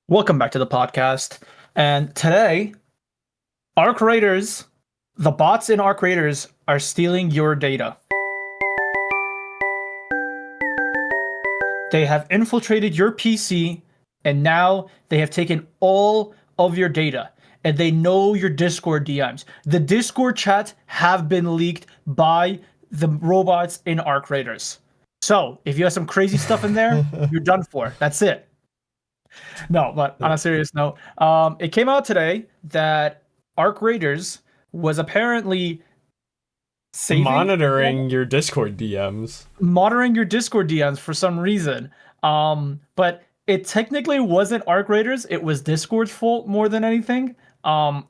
Welcome back to the podcast. And today, Arc Raiders, the bots in Arc Raiders are stealing your data. They have infiltrated your PC and now they have taken all of your data and they know your Discord DMs. The Discord chats have been leaked by the robots in Arc Raiders. So, if you have some crazy stuff in there, you're done for. That's it. No, but on a serious note, it came out today that Arc Raiders was apparently monitoring your Discord DMs. monitoring your Discord DMs for some reason. But it technically wasn't Arc Raiders; it was Discord's fault more than anything. To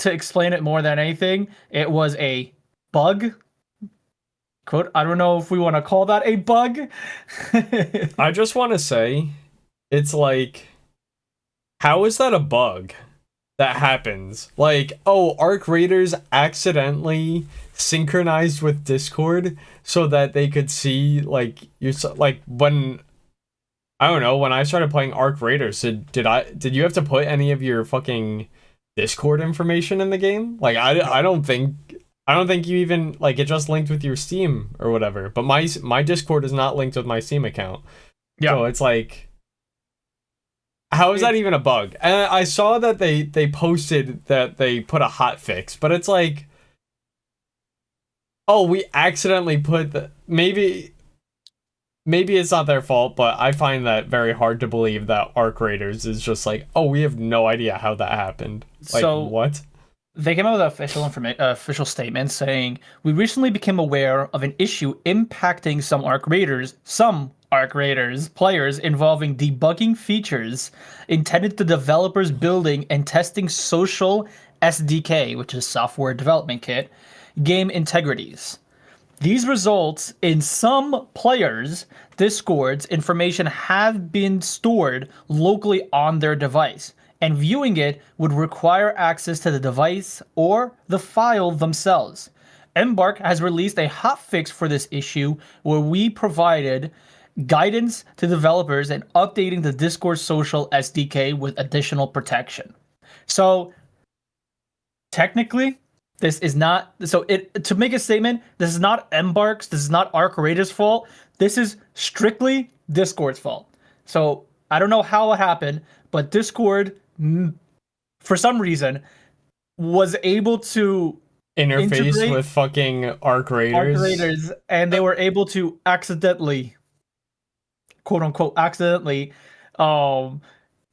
explain it more than anything, it was a bug. Quote, I don't know if we want to call that a bug. I just want to say, it's like, how is that a bug that happens? Like, oh, Arc Raiders accidentally synchronized with Discord so that they could see, like, when, I don't know, when I started playing Arc Raiders, did you have to put any of your fucking Discord information in the game? Like, I don't think you even, like, it just linked with your Steam or whatever. But my Discord is not linked with my Steam account. Yeah. So it's like, how is that even a bug? And I saw that they posted that they put a hot fix, but it's like, oh, we accidentally put the, maybe it's not their fault, but I find that very hard to believe that Arc Raiders is just like, oh, we have no idea how that happened. Like, so, what? They came out with an official statement saying, we recently became aware of an issue impacting some Arc Raiders players involving debugging features intended to developers building and testing social SDK, which is software development kit, game integrities. These results in some players' Discord's information have been stored locally on their device, and viewing it would require access to the device or the file themselves. Embark has released a hotfix for this issue where we provided guidance to developers and updating the Discord social SDK with additional protection. So technically, this is not, to make a statement, this is not Embark's, this is not Arc Raiders' fault. This is strictly Discord's fault. So I don't know how it happened, but Discord, for some reason, was able to interface with fucking Arc Raiders. And they were able to accidentally, quote unquote,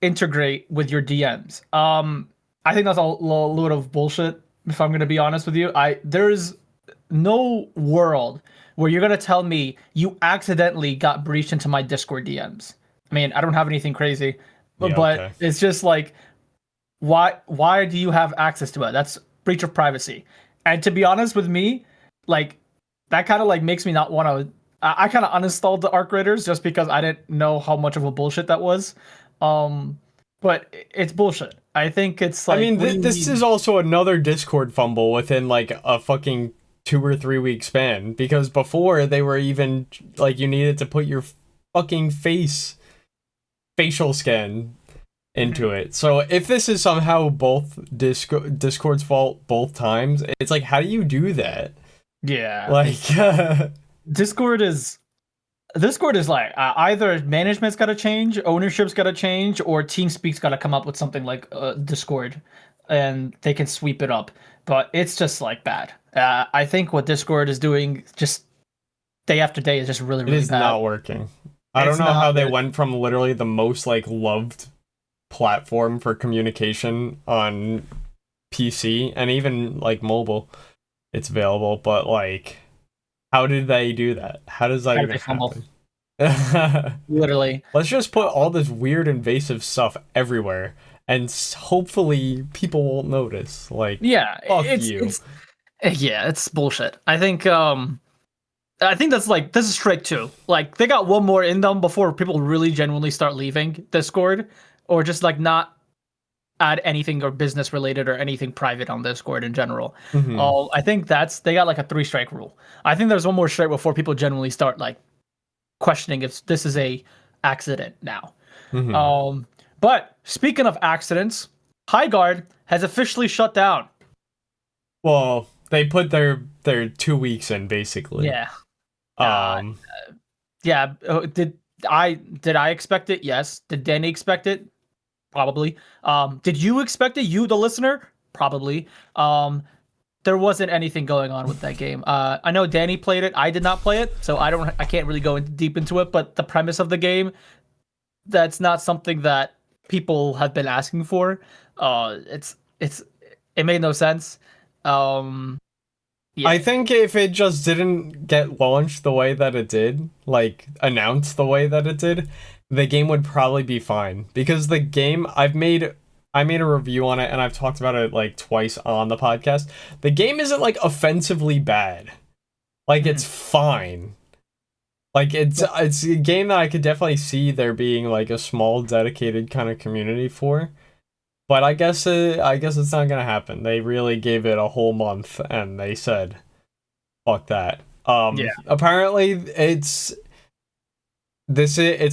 integrate with your DMs. I think that's a load of bullshit, if I'm going to be honest with you. There's no world where you're going to tell me you accidentally got breached into my Discord DMs. I mean, I don't have anything crazy, but okay. It's just like, why do you have access to it? That's breach of privacy. And to be honest with me, like, that kind of like makes me not want to. I kind of uninstalled the Arc Raiders just because I didn't know how much of a bullshit that was. But it's bullshit. I think it's like, I mean, this is also another Discord fumble within like a fucking 2 or 3 week span, because before they were even like, you needed to put your fucking facial scan into it. So if this is somehow both Discord's fault both times, it's like, how do you do that? Yeah, like Discord is like, either management's got to change, ownership's got to change, or TeamSpeak's got to come up with something like Discord, and they can sweep it up. But it's just like bad. I think what Discord is doing, just day after day, is just really bad. It is not working. I don't know how they went from literally the most like loved platform for communication on PC and even like mobile, it's available, but like, how did they do that? How does that even happen? Literally. Let's just put all this weird invasive stuff everywhere, and hopefully people won't notice. Like, yeah, fuck you. It's bullshit. I think that's like, this is strike 2. Like, they got one more in them before people really genuinely start leaving Discord, or just like not add anything or business related or anything private on Discord in general. Mm-hmm. I think they got like a 3-strike rule. I think there's one more strike before people genuinely start like questioning if this is a accident now. Mm-hmm. But speaking of accidents, Highguard has officially shut down. Well, they put their 2 weeks in basically. Yeah. Uh, Um, yeah. Did I expect it? Yes. Did Danny expect it? Probably. Did you expect it? You, the listener? Probably. There wasn't anything going on with that game. I know Danny played it. I did not play it, so I can't really go deep into it. But the premise of the game, that's not something that people have been asking for. It made no sense. Um, I yeah, think if it just didn't get launched the way that it did, like announced the way that it did, the game would probably be fine. Because the game I made a review on it and I've talked about it like twice on the podcast. The game isn't like offensively bad. Like it's fine. Like it's a game that I could definitely see there being like a small dedicated kind of community for. But I guess it's not gonna happen. They really gave it a whole month and they said, fuck that. yeah. Apparently it's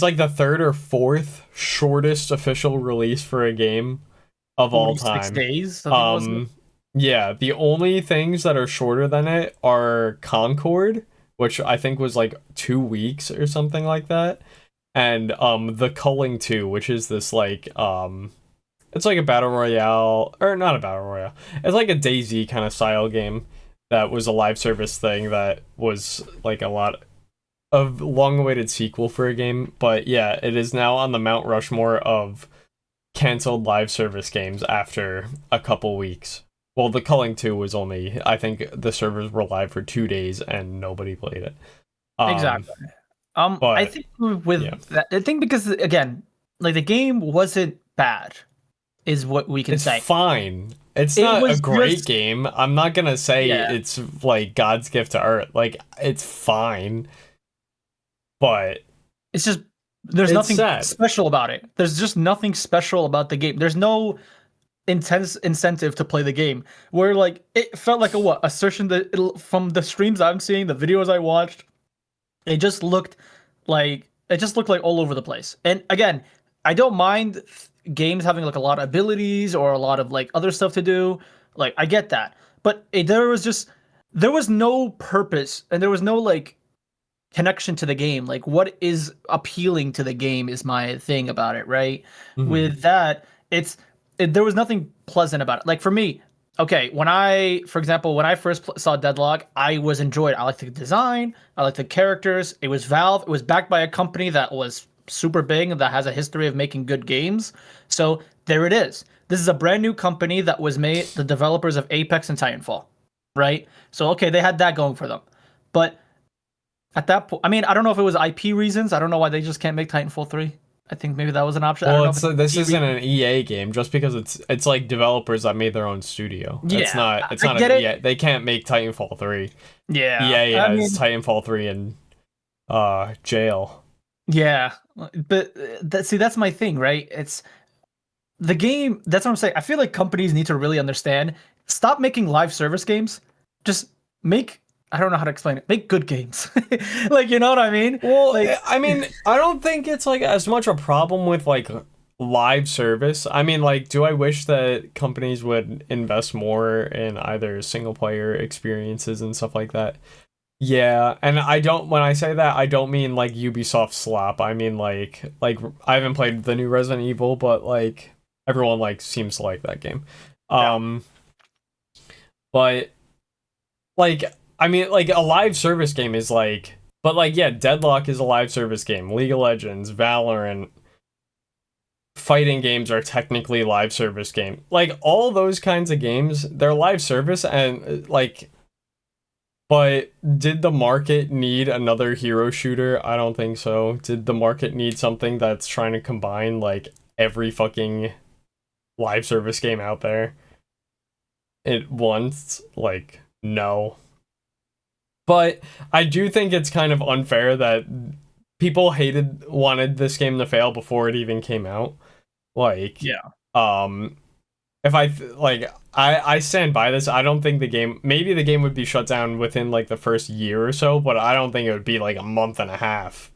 like the third or fourth shortest official release for a game of all 46 time. days, I think was it? Yeah, the only things that are shorter than it are Concord, which I think was like 2 weeks or something like that, and the Culling 2, which is this like it's like a battle royale, or not a battle royale. It's like a DayZ kind of style game that was a live service thing that was like a lot of long-awaited sequel for a game. But yeah, it is now on the Mount Rushmore of canceled live service games after a couple weeks. Well, the Culling 2 was only, I think the servers were live for 2 days and nobody played it. Exactly. I But think with yeah, that, I think because again, like the game wasn't bad, is what we can it's say. fine. It's It not a was great just game. I'm not gonna say yeah. it's like God's gift to Earth. Like it's fine, but It's just there's it's nothing sad. special about it. There's just nothing special about the game. There's no intense incentive to play the game. Where like it felt like a assertion that from the streams I'm seeing, the videos I watched, it just looked like all over the place. And again, I don't mind games having like a lot of abilities or a lot of like other stuff to do. Like I get that. But there was no purpose and there was no like connection to the game. Like what is appealing to the game is my thing about it, right? Mhm. With that, there was nothing pleasant about it. Like for me, okay, for example, when I first saw Deadlock, I was enjoyed. I liked the design, I liked the characters. It was Valve. It was backed by a company that was super big and that has a history of making good games. So there it is. This is a brand new company that was made the developers of Apex and Titanfall, right? So okay, they had that going for them. But at that point, I mean, I don't know if it was IP reasons. I don't know why they just can't make Titanfall 3. I think maybe that was an option. I don't Well, know if it's it's this IP isn't reasons. an EA game just because it's like developers that made their own studio. Yeah, It's I not get an it. EA. They can't make Titanfall 3. Yeah, EA I has mean, Titanfall 3 in jail. yeah, but that's my thing, right? It's the game. That's what I'm saying. I feel like companies need to really understand. Stop making live service games. Just make. I don't know how to explain it. Make good games. Like you know what I mean? Well, Like I mean, I don't think it's like as much a problem with like live service. I mean, like, do I wish that companies would invest more in either single player experiences and stuff like that? Yeah, and I don't when I say that, I don't mean like Ubisoft slop. I mean like I haven't played the new Resident Evil, but like everyone like seems to like that game. yeah, Um but like I mean like a live service game is like but like yeah, Deadlock is a live service game. League of Legends, Valorant, fighting games are technically live service game. Like all those kinds of games, they're live service and like but did the market need another hero shooter? I don't think so. Did the market need something that's trying to combine like every fucking live service game out there at once? Like, no. But I do think it's kind of unfair that people wanted this game to fail before it even came out. Like, yeah. um, if I stand by this. I don't think maybe the game would be shut down within like the first year or so, but I don't think it would be like a month and a half.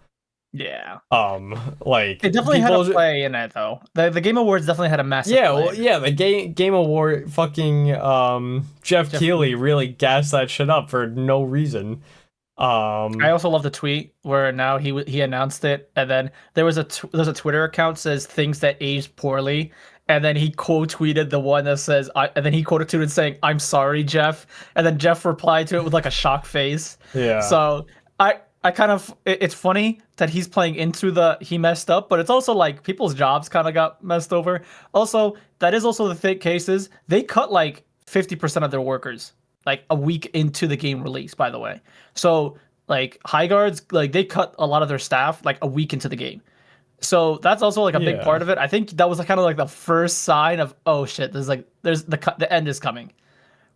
Yeah. Like It definitely had a people. play in it, though. The Game Awards definitely had a massive Yeah, play well, in it. yeah, the Game Award fucking Jeff Jeff Keighley Keighley. really gassed that shit up for no reason. I Um, also love the tweet where now he announced it, and then there's a Twitter account says things that aged poorly, and then he quote tweeted the one that says and then he quoted tweeted saying "I'm sorry, Jeff," and then Jeff replied to it with like a shocked face. yeah. So I kind of it's funny that he's playing into the he messed up, but it's also like people's jobs kind of got messed over. Also, that is also the thick cases. They cut like 50% of their workers like a week into the game release, by the way. So like high guards, like they cut a lot of their staff like a week into the game. So that's also like a big Yeah. part of it. I think that was kind of like the first sign of oh shit, there's the end is coming,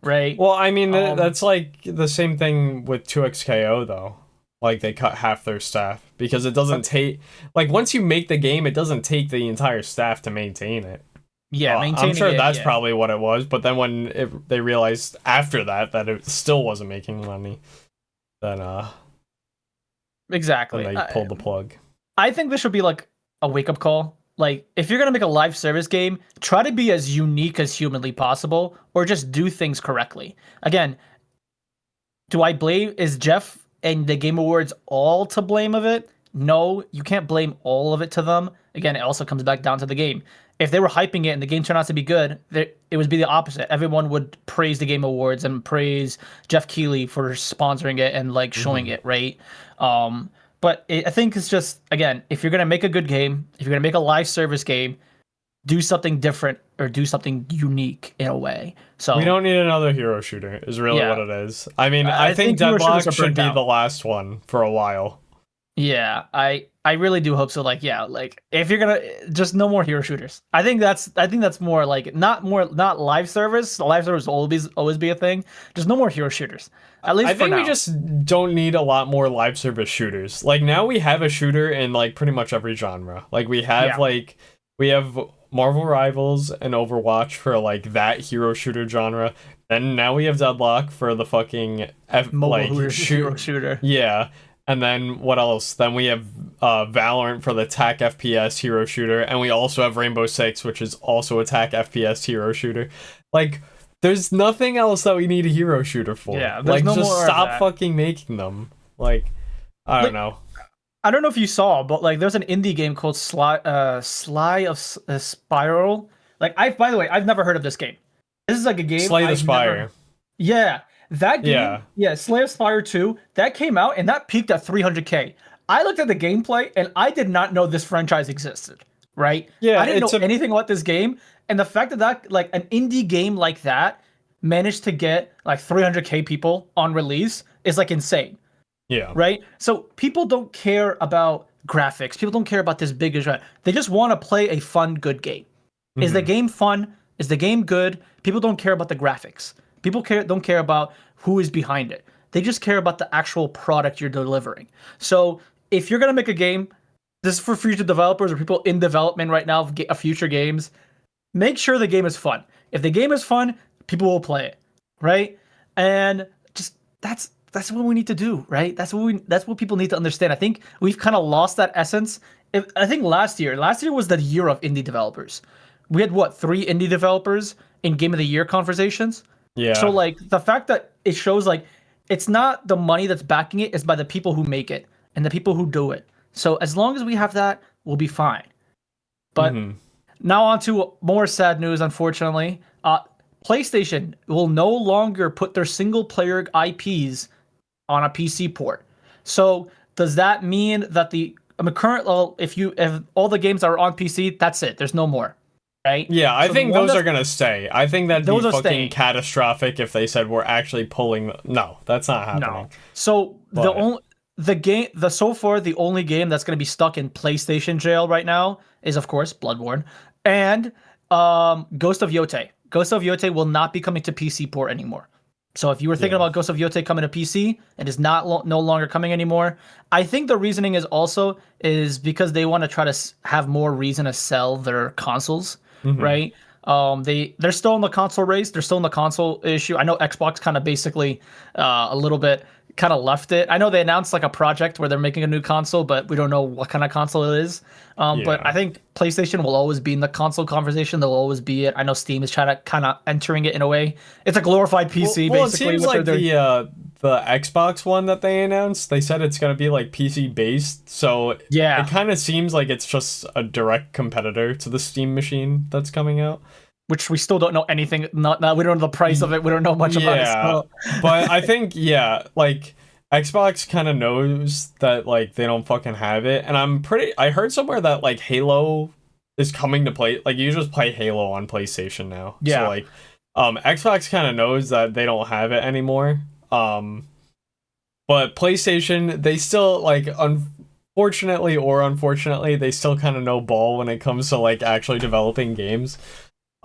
right? Well, I mean, Um that's like the same thing with 2XKO though. Like they cut half their staff because it doesn't take like once you make the game, it doesn't take the entire staff to maintain it. yeah, I'm maintaining sure it, that's yeah. probably what it was, but then when they realized after that it still wasn't making money, then Exactly. they pulled the plug. I think this should be like a wake up call. Like, if you're gonna make a live service game, try to be as unique as humanly possible, or just do things correctly. Again, do I blame is Jeff and the Game Awards all to blame of it? No, you can't blame all of it to them. Again, it also comes back down to the game. If they were hyping it and the game turned out to be good, it would be the opposite. Everyone would praise the Game Awards and praise Jeff Keighley for sponsoring it and like showing it, right? But I think it's just again, if you're gonna make a good game, if you're gonna make a live service game, do something different or do something unique in a way. We So don't need another hero shooter, is really yeah, what it is. I mean, I I think think hero shooters Deadlock are should burnt be out. the last one for a while. Yeah, I really do hope so. Like, yeah, like if you're gonna just no more hero shooters. I think that's more like not live service. Live service will always be a thing. Just no more hero shooters. At least I for think we now. just don't need a lot more live service shooters. Like now we have a shooter in like pretty much every genre. Like Yeah, we have Marvel Rivals and Overwatch for like that hero shooter genre. And now we have Deadlock for the fucking mobile hero shoot. shooter. Yeah. And then what else? Then we have Valorant for the TAC FPS hero shooter, and we also have Rainbow Six, which is also a TAC FPS hero shooter. Like, there's nothing else that we need a hero shooter for. Yeah, there's Like, no just more of stop that. fucking making them. Like, I don't Like, know. I don't know if you saw, but like there's an indie game called Sly of Spiral. Like I by the way, I've never heard of this game. This is like a game Slay the I've never. Spire. Yeah, that Yeah. game, yeah, Slay of Spire 2, that came out and that peaked at 300K. I looked at the gameplay and I did not know this franchise existed, right? Yeah, I didn't it's know a anything about this game, and the fact that like an indie game like that managed to get like 300K people on release is like insane, yeah. right? So people don't care about graphics. People don't care about this big genre. They just want to play a fun, good game. Is the Mhm. game fun? Is the game good? People don't care about the graphics. People don't care about who is behind it. They just care about the actual product you're delivering. So if you're gonna make a game, this is for future developers or people in development right now of future games. Make sure the game is fun. If the game is fun, people will play it, right? And just that's what we need to do, right? That's what people need to understand. I think we've kind of lost that essence. I think last year was the year of indie developers. We had what 3 indie developers in Game of the Year conversations. Yeah. So like the fact that it shows like it's not the money that's backing it, it's by the people who make it and the people who do it. So as long as we have that, we'll be fine. But Mhm. now on to more sad news, unfortunately. PlayStation will no longer put their single player IPs on a PC port. So does that mean that current well, if all the games are on PC, that's it. There's no more. Right? Yeah, I So the think one those that's- are gonna stay. I think that'd be Those are fucking staying. catastrophic if they said we're actually pulling. No, that's not happening. No. So But- so far the only game that's going to be stuck in PlayStation jail right now is of course Bloodborne and Ghost of Yotei. Ghost of Yotei will not be coming to PC port anymore. So if you were thinking Yeah. about Ghost of Yotei coming to PC, it is no longer coming anymore. I think the reasoning is because they want to try to have more reason to sell their consoles, right? They're still in the console race. They're still in the console issue. I know Xbox kind of basically a little bit kind of left it. I know they announced like a project where they're making a new console, but we don't know what kind of console it is. But I Yeah. think PlayStation will always be in the console conversation. They'll always be it. I know Steam is trying to kind of entering it in a way. It's a glorified PC, Well, it basically. seems What they're like doing. the Xbox one that they announced, they said it's gonna be like PC based, so it Yeah, kind of seems like it's just a direct competitor to the Steam machine that's coming out. which we still don't know anything. Not we don't know the price of Y- it. We don't know much about it Yeah, still. but I think yeah, like Xbox kind of knows that like they don't fucking have it, and I heard somewhere that like Halo is coming to play. Like you just play Halo on PlayStation now, so Yeah. like Xbox kind of knows that they don't have it anymore. But PlayStation, they still like unfortunately or unfortunately, they still kind of know ball when it comes to like actually developing games.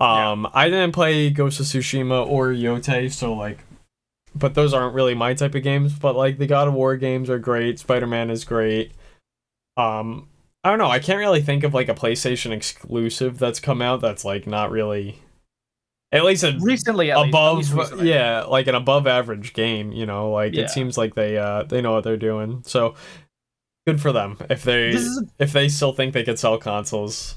Yeah. I didn't play Ghost of Tsushima or Yote, so like, but those aren't really my type of games. But like the God of War games are great. Spider-Man is great. I don't know. I can't really think of like a PlayStation exclusive that's come out that's like not really at least a Recently, at least. At least above recently. yeah like an above average game, you know, like it Yeah. seems like they know what they're doing, so good for them This is if they still think they could sell consoles.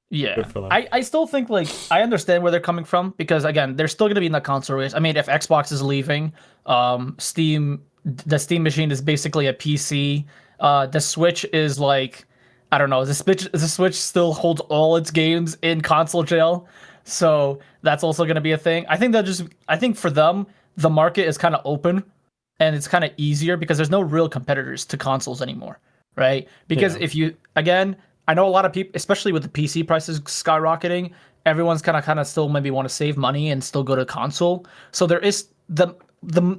Yeah. Good for them. I still think like I understand where they're coming from because again, they're still gonna be in the console race. I mean, if Xbox is leaving, the Steam machine is basically a PC. The Switch is like I don't know, the Switch still holds all its games in console jail. So that's also gonna be a thing. I think for them, the market is kind of open and it's kind of easier because there's no real competitors to consoles anymore, right? Because Yeah. if you again, I know a lot of people, especially with the PC prices skyrocketing, everyone's kind of still maybe want to save money and still go to console. So there is the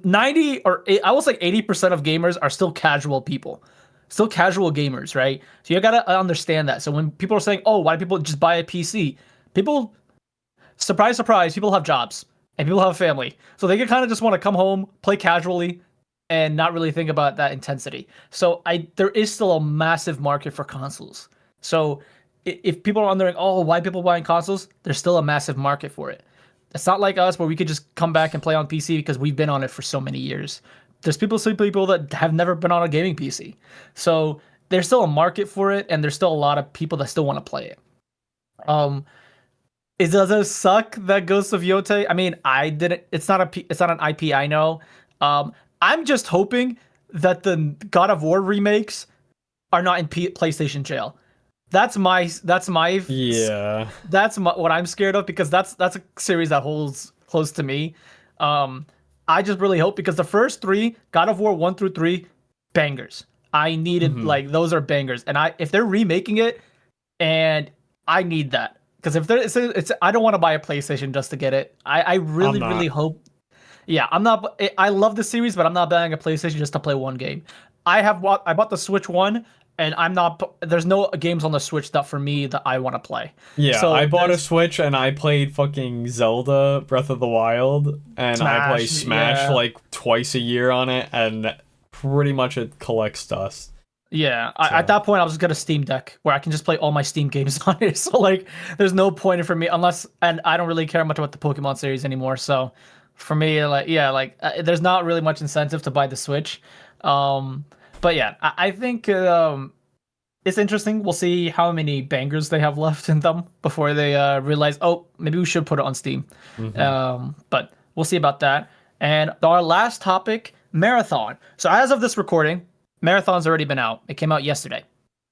90 or I will say 80% of gamers are still casual people. Still casual gamers, right? So you gotta understand that. So when people are saying, "Oh, why do people just buy a PC?" People, surprise, surprise, people have jobs and people have a family, so they can kind of just want to come home, play casually, and not really think about that intensity. So there is still a massive market for consoles. So if people are wondering, oh, why people buying consoles, there's still a massive market for it. It's not like us where we could just come back and play on PC because we've been on it for so many years. Some people that have never been on a gaming PC. So there's still a market for it, and there's still a lot of people that still want to play it. Um, it does suck that Ghost of Yote. I mean, I didn't. It's not an IP I know. Um, I'm just hoping that the God of War remakes are not in PlayStation jail. That's my. That's my. Yeah. What I'm scared of because that's a series that holds close to me. Um, I just really hope because the first three, God of War 1 through 3, bangers. I needed Hmm. like those are bangers, and if they're remaking it, and I need that because if there, it's I don't want to buy a PlayStation just to get it. I I'm really really not. hope. Yeah, I'm not. I love the series, but I'm not buying a PlayStation just to play one game. I bought the Switch one, and I'm not. There's no games on the Switch that for me that I want to play. Yeah, I So bought a there's Switch and I played fucking Zelda Breath of the Wild, and I play Smash. Smash Yeah, like twice a year on it, and pretty much it collects dust. yeah. At So that point, I was just gonna Steam Deck where I can just play all my Steam games on it. So like, there's no point in for me unless, and I don't really care much about the Pokemon series anymore. So for me, like, yeah, like, there's not really much incentive to buy the Switch. Um, but yeah, I think it's interesting. We'll see how many bangers they have left in them before they realize, oh, maybe we should put it on Steam. mhm. But we'll see about that. And our last topic, Marathon. So as of this recording, Marathon's already been out. It came out yesterday,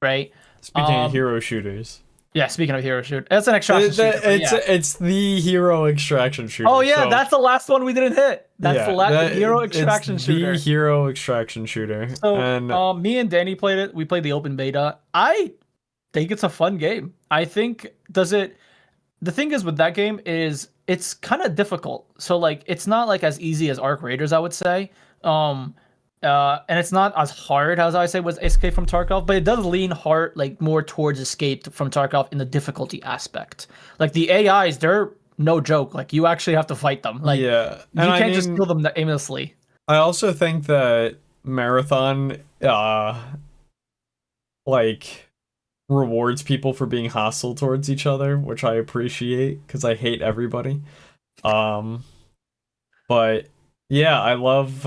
right? Speaking of Um, hero shooters, yeah. Speaking of hero shoot, it's an extraction shooter, but yeah. it's the hero extraction Oh shooter. yeah, So that's the last one we didn't hit. That's the yeah, last hero it's extraction the shooter. hero extraction shooter, So, and me and Danny played it. We played the open beta. I think it's a fun game. I think does it. The thing is with that game is it's kind of difficult. So like it's not like as easy as Arc Raiders, I would say. Um, and it's not as hard as I say was Escape from Tarkov, but it does lean hard like more towards Escape from Tarkov in the difficulty aspect. Like the AIs, they're no joke. Like you actually have to fight them. Like yeah, and you I can't just kill mean, them aimlessly. I also think that Marathon, like rewards people for being hostile towards each other, which I appreciate because I hate everybody. Um, but yeah, I love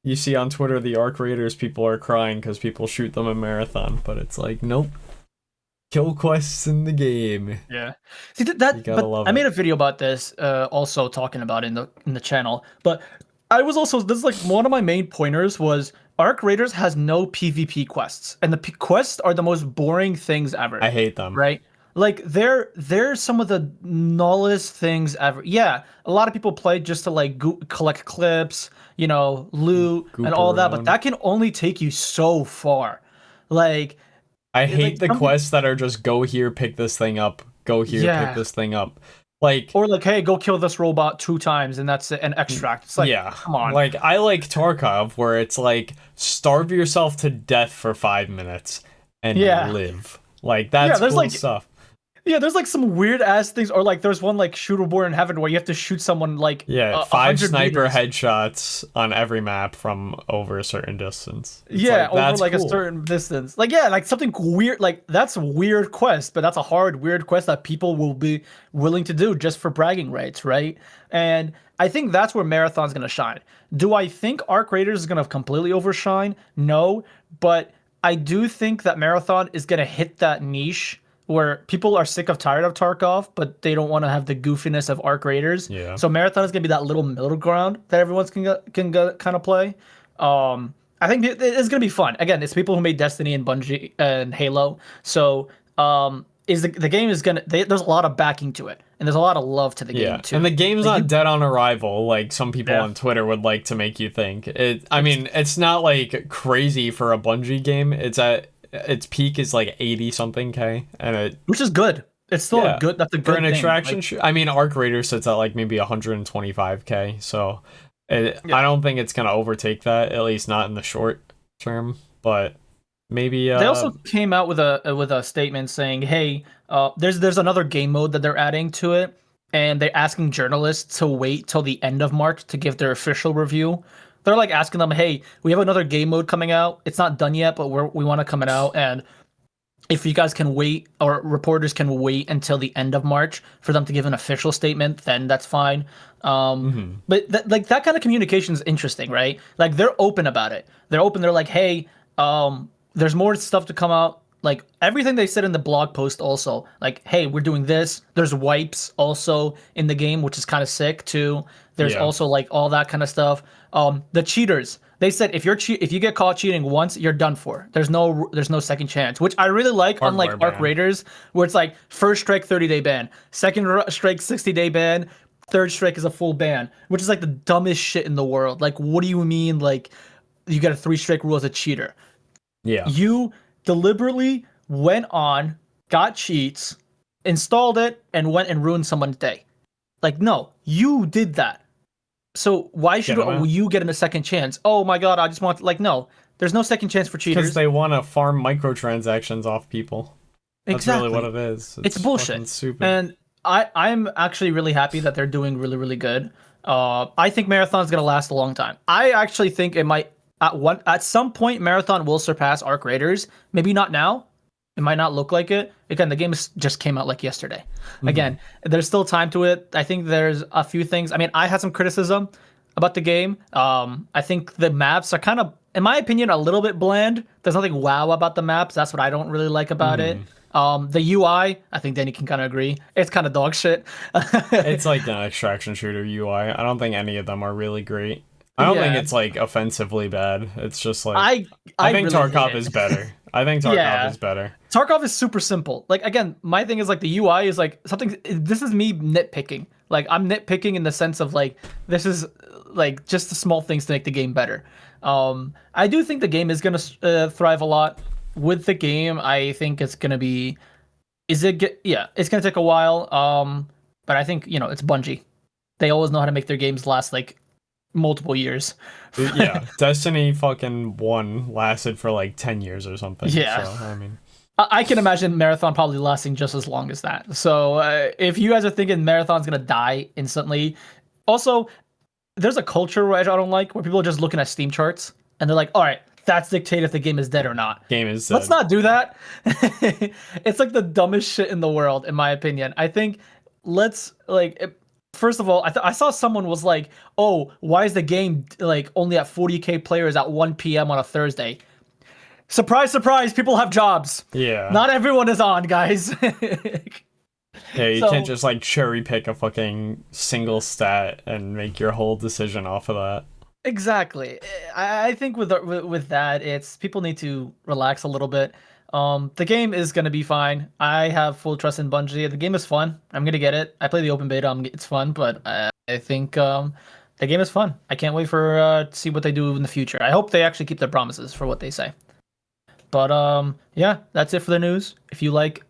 you see on Twitter the Arc Raiders people are crying because people shoot them in Marathon, but it's like, nope. Kill quests in the game. Yeah. See You that, gotta but love I made it. a video about this, also talking about it in the channel. But I was also this is like one of my main pointers was Arc Raiders has no PvP quests, and the quests are the most boring things ever. I hate them. Right? Like they're some of the nullest things ever. Yeah, a lot of people play just to like collect clips, loot and Goop all that, but around. that can only take you so far. Like, I hate the something, quests that are just go here, pick this thing up. Go here, pick yeah. this thing up. Like, Or like, hey, go kill this robot 2 times and that's it, and extract. It's like, yeah. come on. Like, I like Tarkov where it's like starve yourself to death for 5 minutes and Yeah. live. Like, that's There's cool like stuff. there's like some weird ass things, or like there's one like Shooter Born in Heaven where you have to shoot someone like Yeah, a 5 hundred sniper meters. headshots on every map from over a certain distance. It's Yeah, like, over that's like a cool. certain distance. Like, yeah, like something weird. Like that's a weird quest, but that's a hard weird quest that people will be willing to do just for bragging rights, right? And I think that's where Marathon's gonna shine. Do I think Arc Raiders is gonna completely overshine? No, but I do think that Marathon is gonna hit that niche where people are sick of tired of Tarkov, but they don't want to have the goofiness of Arc Raiders. Yeah. So Marathon is gonna be that little middle ground that everyone's can go, kind of play. I think it's gonna be fun. Again, it's people who made Destiny and Bungie and Halo. So is the game is gonna there's a lot of backing to it, and there's a lot of love to the game Yeah, too. and the game's Like, not dead on arrival like some people yeah, on Twitter would like to make you think. I mean, it's not like crazy for a Bungie game. It's at its peak is like 80 something K, and it which is good. It's still a yeah good. That's a for good an thing. attraction. Like, I mean, Arc Raider sits at like maybe 125K, so yeah. I don't think it's gonna overtake that, at least not in the short term. But maybe They also came out with a statement saying, "Hey, there's another game mode that they're adding to it, and they're asking journalists to wait till the end of March to give their official review." They're like asking them, "Hey, we have another game mode coming out. It's not done yet, but we want to come it out, and if you guys can wait, or reporters can wait until the end of March for them to give an official statement, then that's fine." mhm. But like that kind of communication is interesting, right? Like they're open about it. They're open. They're like, "Hey, there's more stuff to come out." Like everything they said in the blog post, also like, "Hey, we're doing this." There's wipes also in the game, which is kind of sick too. There's Yeah. also like all that kind of stuff. The cheaters. They said if if you get caught cheating once, you're done for. There's no second chance, which I really like. Hardware Unlike Arc ban. Raiders, where it's like first strike 30-day ban, second strike 60-day ban, third strike is a full ban, which is like the dumbest shit in the world. Like, what do you mean? Like, you got a 3 strike rule as a cheater? Yeah. You deliberately went on, got cheats, installed it, and went and ruined someone's day. Like, no, you did that. So why should Get 'em out. you get in a second chance? Oh my god, I just want like no. There's no second chance for Because cheaters. they want to farm microtransactions off people. That's Exactly. really what it is. It's Fucking bullshit. stupid. And I'm actually really happy that they're doing really really good. I think Marathon's gonna last a long time. I actually think it might at some point Marathon will surpass Arc Raiders. Maybe not now. It might not look like it. Again, the game just came out like yesterday. Again, there's still time to it. I think there's a few things. I mean, I had some criticism about the game. I think the maps are kind of, in my opinion, a little bit bland. There's nothing wow about the maps. That's what I don't really like about it. The UI, I think Danny can kind of agree. It's kind of dog shit. It's like an extraction shooter UI. I don't think any of them are really great. I don't think Yeah. it's like offensively bad. It's just like I think really hate Tarkov it. is better. I think Tarkov Yeah. is better. Tarkov is super simple. Like again, my thing is like the UI is like something. This is me nitpicking. Like I'm nitpicking in the sense of like this is like just the small things to make the game better. I do think the game is gonna thrive a lot. With the game, I think it's gonna be. Yeah, it's gonna take a while. But I think it's Bungie. They always know how to make their games last like multiple years. Yeah, Destiny fucking 1 lasted for like 10 years or something. Yeah. So, I mean, I can imagine Marathon probably lasting just as long as that. So if you guys are thinking Marathon's gonna die instantly, also there's a culture where I don't like where people are just looking at Steam charts and they're like, all right, that's dictate if the game is dead or not. game is Let's not do that. It's like the dumbest shit in the world, in my opinion. I think let's like First of all, I saw someone was like, "Oh, why is the game like only at 40K players at 1 p.m. on a Thursday?" Surprise, surprise! People have jobs. Yeah. Not everyone is on, guys. Yeah, you can't So just like cherry pick a fucking single stat and make your whole decision off of that. exactly, I think with that, it's people need to relax a little bit. The game is gonna be fine. I have full trust in Bungie. The game is fun. I'm gonna get it. I play the open beta. It's fun, but I think the game is fun. I can't wait for to see what they do in the future. I hope they actually keep their promises for what they say. But yeah, that's it for the news. If you like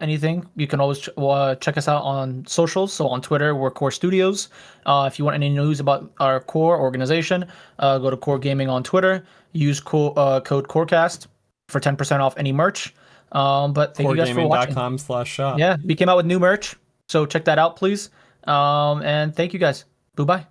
anything, you can always check us out on socials. So on Twitter, we're Core Studios. If you want any news about our Core organization, go to QOR Gaming on Twitter. Use code QORcast for 10% off any merch. But thank you guys for watching. QORgaming.com/shop. Yeah, we came out with new merch, so check that out, please. And thank you guys. Bye bye.